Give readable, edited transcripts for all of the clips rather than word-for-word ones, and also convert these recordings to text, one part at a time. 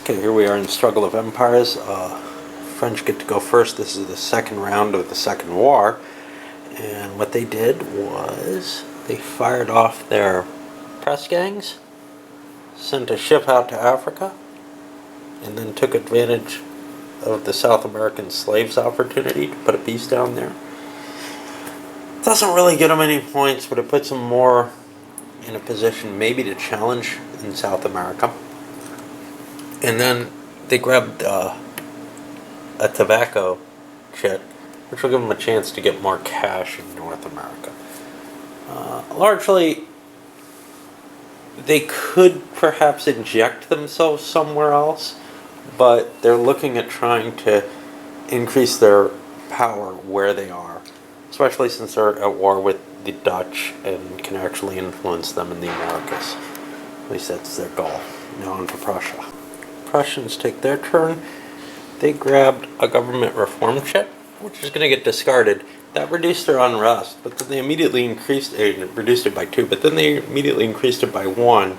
Okay, here we are in Struggle of Empires. French get to go first. This is the second round of the Second War. And what they did was they fired off their press gangs, sent a ship out to Africa, and then took advantage of the South American slaves' opportunity to put a piece down there. Doesn't really get them any points, but it puts them more in a position maybe to challenge in South America. And then they grabbed a tobacco chit, which will give them a chance to get more cash in North America. Largely, they could perhaps inject themselves somewhere else, but they're looking at trying to increase their power where they are, especially since they're at war with the Dutch and can actually influence them in the Americas. At least that's their goal. Now on to Prussia. Prussians take their turn. They grabbed a government reform chit, which is going to get discarded. That reduced their unrest, but then they immediately increased it, reduced it by 2, but then they immediately increased it by 1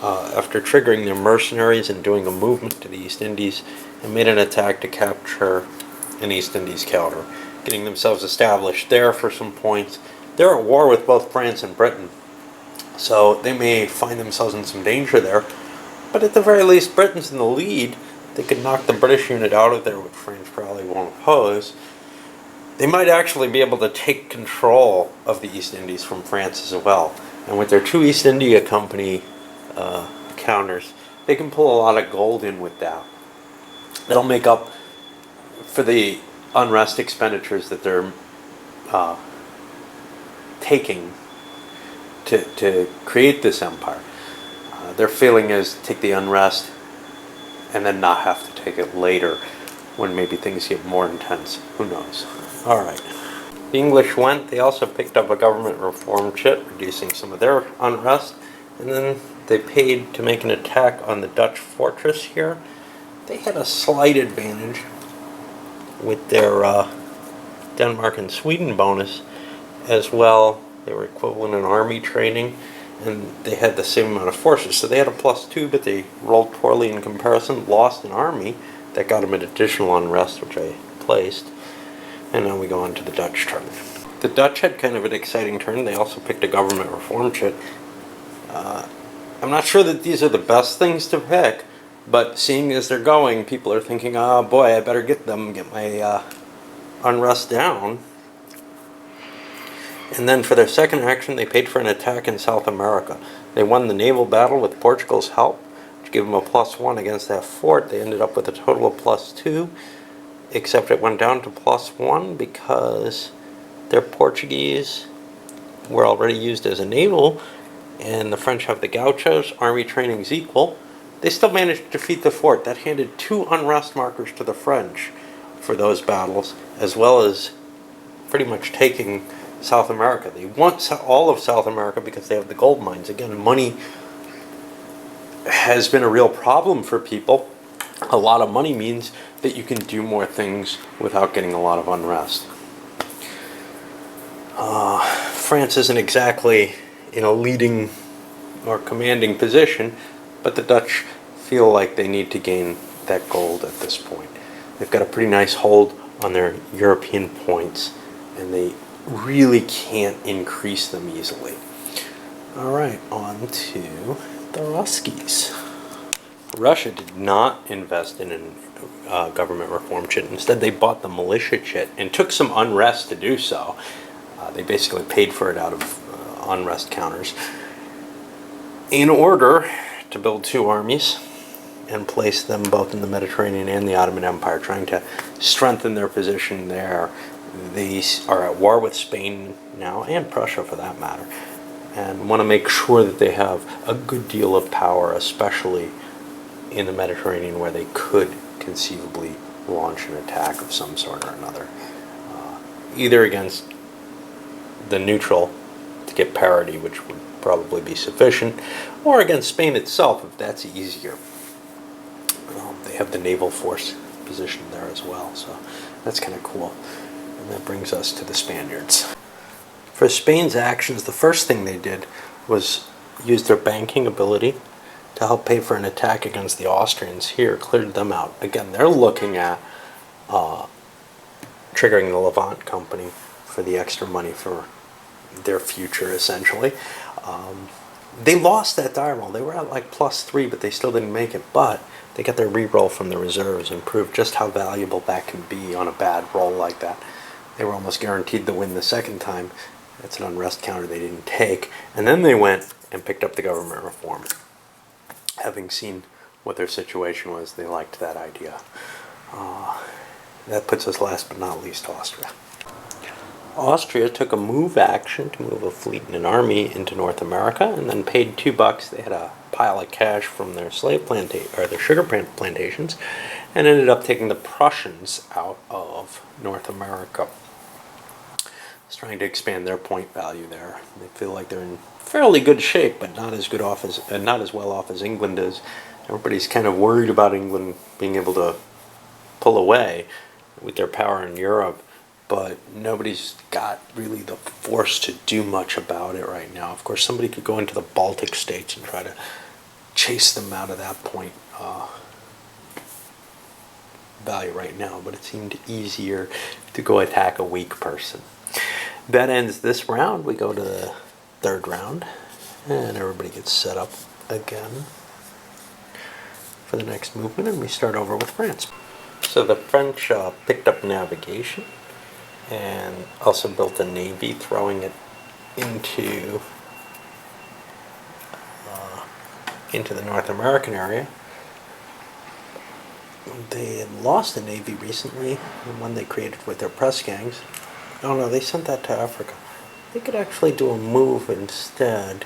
after triggering their mercenaries and doing a movement to the East Indies and made an attack to capture an East Indies calder, getting themselves established there for some points. They're at war with both France and Britain, so they may find themselves in some danger there, but at the very least, Britain's in the lead. They could knock the British unit out of there, which France probably won't oppose. They might actually be able to take control of the East Indies from France as well. And with their 2 East India Company counters, they can pull a lot of gold in with that. It'll make up for the unrest expenditures that they're taking to create this empire. Their feeling is take the unrest and then not have to take it later when maybe things get more intense. Who knows? Alright. The English went. They also picked up a government reform chit, reducing some of their unrest. And then they paid to make an attack on the Dutch fortress here. They had a slight advantage with their Denmark and Sweden bonus as well. They were equivalent in army training, and they had the same amount of forces. So they had a +2, but they rolled poorly in comparison, lost an army. That got them an additional unrest, which I placed. And now we go on to the Dutch turn. The Dutch had kind of an exciting turn. They also picked a government reform chit. I'm not sure that these are the best things to pick, but seeing as they're going, people are thinking, oh boy, I better get my unrest down. And then for their second action, they paid for an attack in South America. They won the naval battle with Portugal's help, which gave them a +1 against that fort. They ended up with a total of +2, except it went down to +1 because their Portuguese were already used as a naval, and the French have the gauchos. Army training's equal. They still managed to defeat the fort. That handed 2 unrest markers to the French for those battles, as well as pretty much taking South America. They want all of South America because they have the gold mines. Again, money has been a real problem for people. A lot of money means that you can do more things without getting a lot of unrest. France isn't exactly in a leading or commanding position, but the Dutch feel like they need to gain that gold at this point. They've got a pretty nice hold on their European points, and they really can't increase them easily. Alright, on to the Ruskies. Russia did not invest in a government reform chit. Instead, they bought the militia chit and took some unrest to do so. They basically paid for it out of unrest counters in order to build 2 armies and place them both in the Mediterranean and the Ottoman Empire, trying to strengthen their position there. They are at war with Spain now, and Prussia for that matter, and want to make sure that they have a good deal of power, especially in the Mediterranean, where they could conceivably launch an attack of some sort or another, either against the neutral to get parity, which would probably be sufficient, or against Spain itself, if that's easier. They have the naval force positioned there as well, so that's kind of cool. And that brings us to the Spaniards. For Spain's actions, the first thing they did was use their banking ability to help pay for an attack against the Austrians here, cleared them out. Again, they're looking at triggering the Levant Company for the extra money for their future, essentially. They lost that die roll. They were at like +3, but they still didn't make it. But they got their re-roll from the reserves and proved just how valuable that can be on a bad roll like that. They were almost guaranteed to win the second time. That's an unrest counter they didn't take. And then they went and picked up the government reform. Having seen what their situation was, they liked that idea. That puts us last but not least to Austria. Austria took a move action to move a fleet and an army into North America, and then paid $2. They had a pile of cash from their their sugar plantations, and ended up taking the Prussians out of North America. It's trying to expand their point value there. They feel like they're in fairly good shape, but not as well off as England is. Everybody's kind of worried about England being able to pull away with their power in Europe, but nobody's got really the force to do much about it right now. Of course, somebody could go into the Baltic states and try to chase them out of that point value right now, but it seemed easier to go attack a weak person. That ends this round. We go to the third round, and everybody gets set up again for the next movement, and we start over with France. So the French picked up navigation and also built a navy, throwing it into the North American area. They had lost a navy recently, the one they created with their press gangs. Oh no, they sent that to Africa. They could actually do a move instead.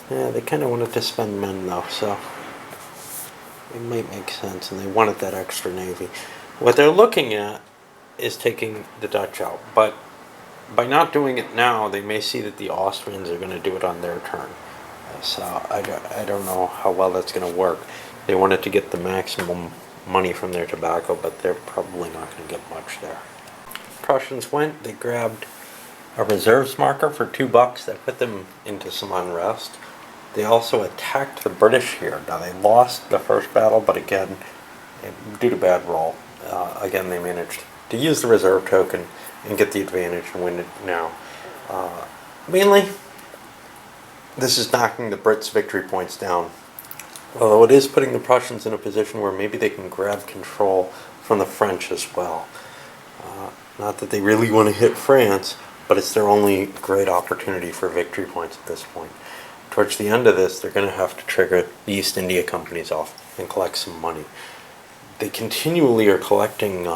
Yeah, they kind of wanted to spend men though, so it might make sense, and they wanted that extra navy. What they're looking at is taking the Dutch out, but by not doing it now, they may see that the Austrians are going to do it on their turn. So I don't know how well that's going to work. They wanted to get the maximum money from their tobacco, but they're probably not going to get much there. Prussians went, they grabbed a reserves marker for $2. That put them into some unrest. They also attacked the British here. Now they lost the first battle, but again, due to bad roll, again they managed to use the reserve token and get the advantage and win it now. Mainly, this is knocking the Brits' victory points down. Although it is putting the Prussians in a position where maybe they can grab control from the French as well. Not that they really want to hit France, but it's their only great opportunity for victory points at this point. Towards the end of this, they're going to have to trigger the East India Companies off and collect some money. They continually are collecting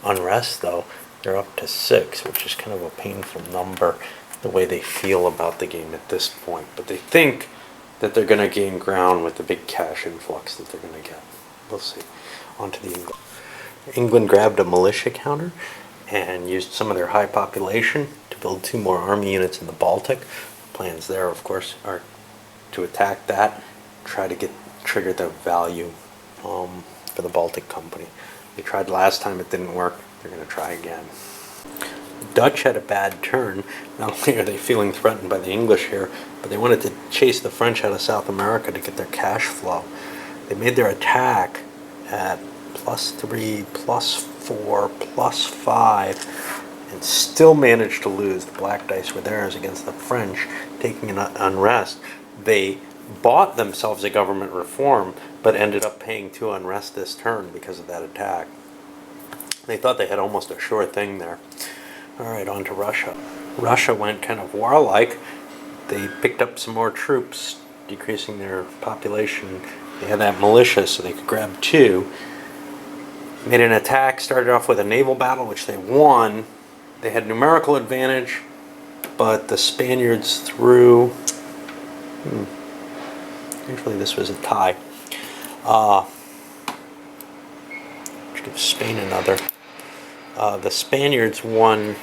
unrest, though. They're up to 6, which is kind of a painful number, the way they feel about the game at this point. But they think that they're going to gain ground with the big cash influx that they're going to get. We'll see. On to the England. England grabbed a militia counter and used some of their high population to build 2 more army units in the Baltic. Plans there, of course, are to attack that, try to trigger the value for the Baltic Company. They tried last time, it didn't work. They're going to try again. The Dutch had a bad turn. Not only are they feeling threatened by the English here, but they wanted to chase the French out of South America to get their cash flow. They made their attack at +3, +4, +5, and still managed to lose. The black dice were theirs against the French, taking an unrest. They bought themselves a government reform, but ended up paying 2 unrest this turn because of that attack. They thought they had almost a sure thing there. Alright, on to Russia. Russia went kind of warlike. They picked up some more troops, decreasing their population. They had that militia, so they could grab 2. Made an attack, started off with a naval battle, which they won. They had numerical advantage, but the Spaniards threw... Actually, this was a tie. Should give Spain another. The Spaniards won...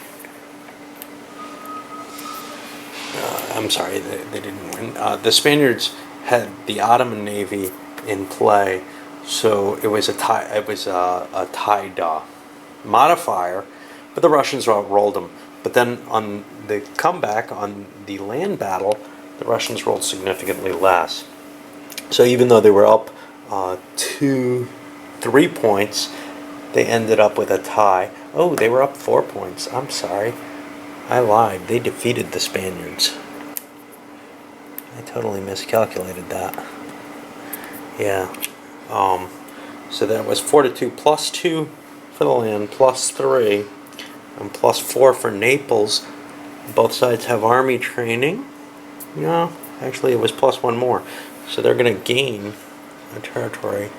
I'm sorry, they didn't win. The Spaniards had the Ottoman Navy in play, so it was a tie. It was a tied modifier, but the Russians outrolled them. But then on the comeback, on the land battle, the Russians rolled significantly less. So even though they were up 3 points, they ended up with a tie. Oh, they were up 4 points. I'm sorry. I lied. They defeated the Spaniards. I totally miscalculated that. Yeah. So that was 4-2 plus 2 for the land, plus 3, and plus 4 for Naples. Both sides have army training. No, actually it was plus 1 more. So they're going to gain a territory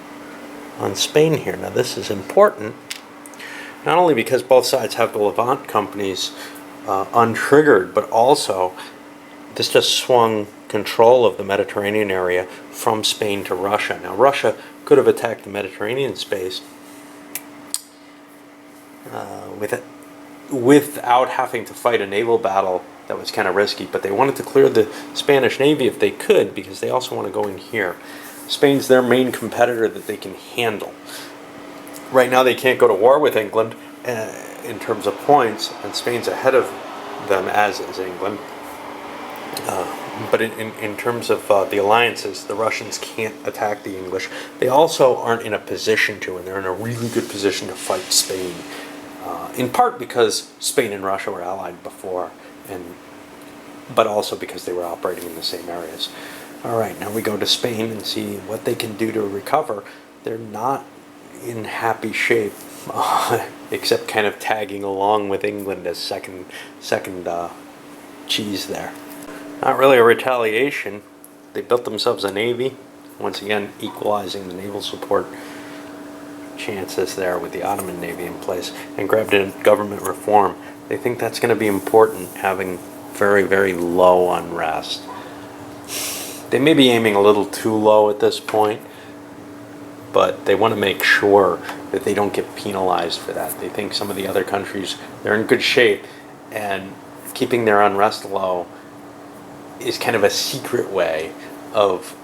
on Spain here. Now this is important, not only because both sides have the Levant companies untriggered, but also this just swung control of the Mediterranean area from Spain to Russia. Now Russia could have attacked the Mediterranean space without having to fight a naval battle that was kind of risky, but they wanted to clear the Spanish Navy if they could, because they also want to go in here. Spain's their main competitor that they can handle. Right now they can't go to war with England in terms of points, and Spain's ahead of them, as is England. But in terms of the alliances, the Russians can't attack the English. They also aren't in a position to, and they're in a really good position to fight Spain. In part because Spain and Russia were allied before, but also because they were operating in the same areas. All right, now we go to Spain and see what they can do to recover. They're not in happy shape, except kind of tagging along with England as second cheese there. Not really a retaliation. They built themselves a navy, once again equalizing the naval support chances there with the Ottoman Navy in place, and grabbed in government reform. They think that's going to be important, having very, very low unrest. They may be aiming a little too low at this point, but they want to make sure that they don't get penalized for that. They think some of the other countries, they're in good shape, and keeping their unrest low is kind of a secret way of,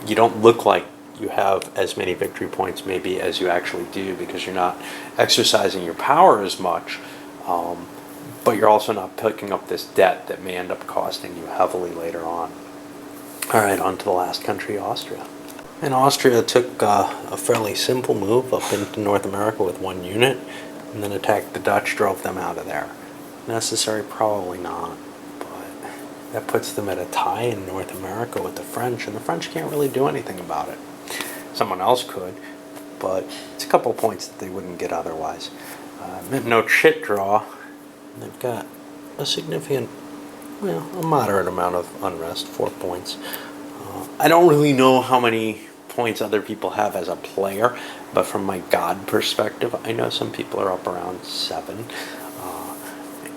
you don't look like you have as many victory points maybe as you actually do, because you're not exercising your power as much, but you're also not picking up this debt that may end up costing you heavily later on. All right, on to the last country, Austria. And Austria took a fairly simple move up into North America with 1 unit, and then attacked the Dutch, drove them out of there. Necessary? Probably not. That puts them at a tie in North America with the French, and the French can't really do anything about it. Someone else could, but it's a couple points that they wouldn't get otherwise. No chit draw. They've got a significant, well, a moderate amount of unrest, 4 points. I don't really know how many points other people have as a player, but from my God perspective, I know some people are up around 7.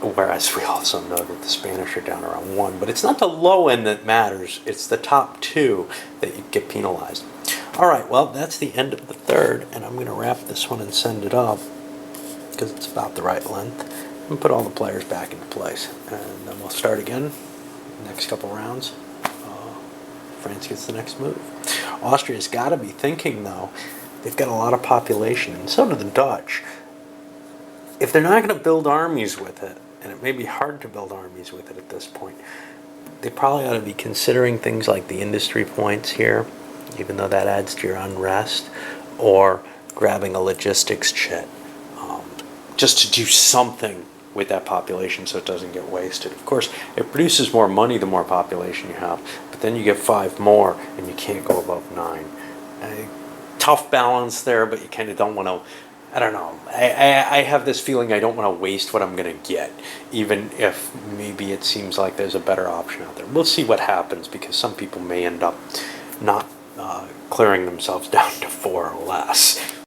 Whereas we also know that the Spanish are down around 1. But it's not the low end that matters. It's the top 2 that you get penalized. All right, well, that's the end of the third, and I'm going to wrap this one and send it up because it's about the right length, and put all the players back into place. And then we'll start again next couple rounds. France gets the next move. Austria's got to be thinking, though, they've got a lot of population, and so do the Dutch. If they're not going to build armies with it, and it may be hard to build armies with it at this point, they probably ought to be considering things like the industry points here, even though that adds to your unrest, or grabbing a logistics chit, just to do something with that population so it doesn't get wasted. Of course, it produces more money the more population you have, but then you get 5 more and you can't go above 9. Tough balance there, but you kind of don't want to, I don't know. I have this feeling I don't want to waste what I'm going to get, even if maybe it seems like there's a better option out there. We'll see what happens, because some people may end up not clearing themselves down to 4 or less.